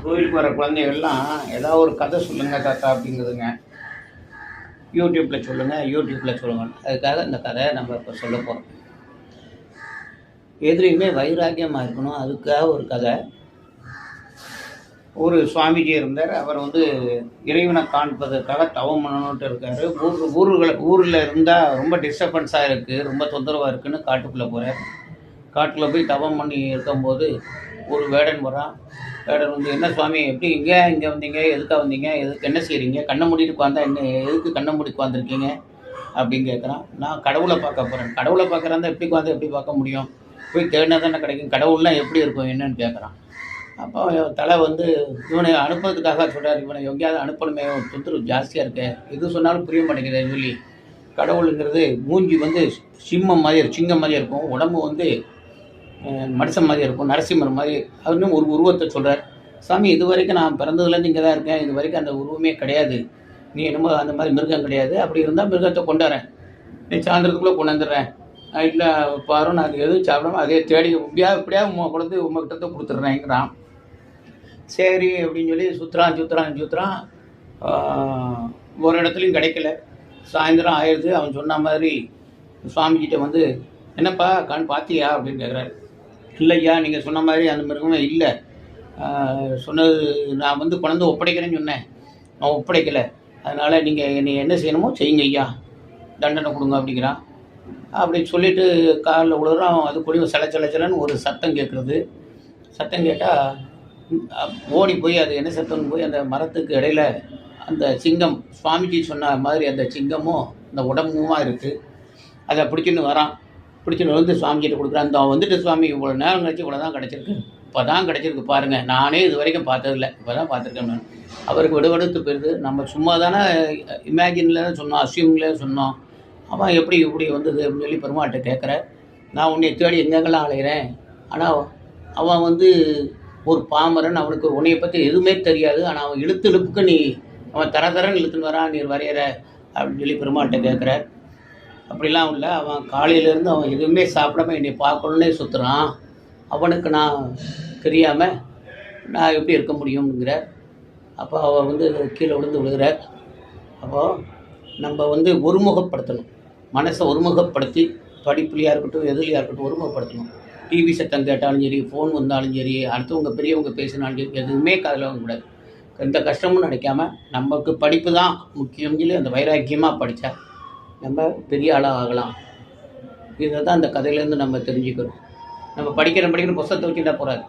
கோயிலுக்கு வர குழந்தைகள்லாம் ஏதாவது ஒரு கதை சொல்லுங்கள் தாத்தா அப்படிங்குதுங்க. யூடியூப்பில் சொல்லுங்கள், யூடியூப்பில் சொல்லுங்கள். அதுக்காக இந்த கதையை நம்ம இப்போ சொல்ல போகிறோம். எதுலேயுமே வைராக்கியமாக இருக்கணும், அதுக்காக ஒரு கதை. ஒரு சுவாமிஜி இருந்தார். அவர் இறைவனை காண்பதற்காக தவம் பண்ணணுன்ட்டு இருக்கார். ஊரில் இருந்தால் ரொம்ப டிஸ்டர்பன்ஸாக இருக்குது, ரொம்ப தொந்தரவாக இருக்குதுன்னு காட்டுக்குள்ளே போகிறார். காட்டில் போய் தவம் பண்ணி இருக்கும்போது ஒரு வேடன் வரான். வேடன் என்ன சுவாமி, எப்படி இங்கே வந்தீங்க, எதுக்காக வந்தீங்க, என்ன செய்கிறீங்க, கண்ணை மூடிட்டு உட்காந்தா என்ன, எதுக்கு கண்ணை மூடி உட்காந்துருக்கீங்க அப்படின்னு கேட்குறான். நான் கடவுளை பார்க்க போகிறேன். கடவுளை பார்க்குறாந்தா எப்படி உட்காந்து எப்படி பார்க்க முடியும், போய் தேடினா தானே கிடைக்கும், கடவுள்லாம் எப்படி இருக்கும் என்னன்னு கேட்குறான். அப்போ தலை இவனை அனுப்புறதுக்காக சொல்கிறார். இவனை எங்கேயாவது அனுப்பணுமே, தொந்தரவு ஜாஸ்தியாக இருக்கு, எது சொன்னாலும் புரிய மாட்டேங்குதுன்னு சொல்லி, கடவுளுங்கிறது மூஞ்சி சிம்மம் மாதிரி சிங்கம் மாதிரி இருக்கும், உடம்பு மனுஷன் மாதிரி இருக்கும், நரசிம்மர் மாதிரி. அவரும் ஒரு உருவத்தை சொல்கிறார். சாமி, இது வரைக்கும் நான் பிறந்ததுலேருந்து இங்கே தான் இருக்கேன், இது வரைக்கும் அந்த உருவமே கிடையாது, நீ என்னமோ அந்த மாதிரி மிருகம் கிடையாது, அப்படி இருந்தால் மிருகத்தை கொண்டாடுறேன், நீ சாயந்தரத்துக்குள்ளே கொண்டு வந்துடுறேன், இல்லை பாரு நான் எதுவும் சாப்பிடாம அதே தேடி எப்படியாவது கொண்டு உங்ககிட்ட கொடுத்துட்றேங்கிறான். சரி அப்படின்னு சொல்லி சுற்றுறான். ஒரு இடத்துலையும் கிடைக்கல. சாயந்தரம் ஆயிடுது. அவன் சொன்ன மாதிரி சுவாமிகிட்ட என்னப்பா பார்த்தியா அப்படின்னு கேட்குறாரு. இல்லையா, நீங்கள் சொன்ன மாதிரி அந்த மிருகமே இல்லை, சொன்னது நான் கொண்டு ஒப்படைக்கிறேன்னு சொன்னேன், நான் ஒப்படைக்கலை, அதனால் நீங்கள் என்ன செய்யணுமோ செய்யுங்க ஐயா, தண்டனை கொடுங்க அப்படிங்கிறான். அப்படின்னு சொல்லிவிட்டு காலில் விழுறான். அது கூடிய சலச்சலன்னு ஒரு சத்தம் கேட்குறது. சத்தம் கேட்டால் ஓடி போய் அது என்ன சத்தம்னு போய் அந்த மரத்துக்கு இடையில அந்த சிங்கம், சுவாமிஜி சொன்ன மாதிரி அந்த சிங்கமும் அந்த உடம்புமா இருக்குது. அதை பிடிச்சின்னு வரான். பிடிச்சின்னு சுவாமிகிட்ட கொடுக்குறான். அந்த வந்துட்டு சுவாமி, இவ்வளோ நேரம் கழிச்சு இவ்வளோ தான் கிடச்சிருக்கு, இப்போ தான் கிடச்சிருக்கு பாருங்கள், நானே இது வரைக்கும் பார்த்ததில்ல, இப்போ தான் பார்த்துருக்கேன் நான். அவருக்கு விடுவெடுத்து போயிடுது. நம்ம சும்மா தானே இமேஜினில் தான் சொன்னோம், அசியூமில் சொன்னோம். அவன் எப்படி இப்படி வந்தது அப்படின்னு சொல்லி பெருமாள்கிட்ட கேட்குற. நான் உன்னை தேடி எங்கெங்கெல்லாம் அலைகிறேன், ஆனால் அவன் ஒரு பாமரன், அவனுக்கு உன்னையை பற்றி எதுவுமே தெரியாது, ஆனால் அவன் இழுப்புக்கு நீ அவன் தரன்னு இழுத்துன்னு வரான், நீர் வரைகிற அப்படின்னு சொல்லி பெருமாள்கிட்ட கேட்குற. அப்படிலாம் இல்லை, அவன் காலையிலேருந்து அவன் எதுவுமே சாப்பிடாம என்னை பார்க்கணுன்னே சுற்றுறான், அவனுக்கு நான் தெரியாமல் நான் எப்படி இருக்க முடியுங்கிற. அப்போ அவன் கீழே விழுந்து விழுகிறார். அப்போது நம்ம ஒருமுகப்படுத்தணும், மனசை ஒருமுகப்படுத்தி, படிப்புலையாக இருக்கட்டும் எதுலையாக இருக்கட்டும் ஒருமுகப்படுத்தணும். டிவி சத்தம் கேட்டாலும் சரி, ஃபோன் வந்தாலும் சரி, அடுத்தவங்க பெரியவங்க பேசினாலும் சரி, எதுவுமே காதில் வாங்கக்கூடாது. எந்த கஷ்டமும் நினைக்காம நமக்கு படிப்பு தான் முக்கியம் சொல்லி அந்த வைராக்கியமாக படித்தா நம்ம பெரிய ஆளாக ஆகலாம். இதை தான் அந்த கதையிலேருந்து நம்ம தெரிஞ்சுக்கிறோம். நம்ம படிக்கிற புத்தகத்தை வச்சுட்டா போகாது.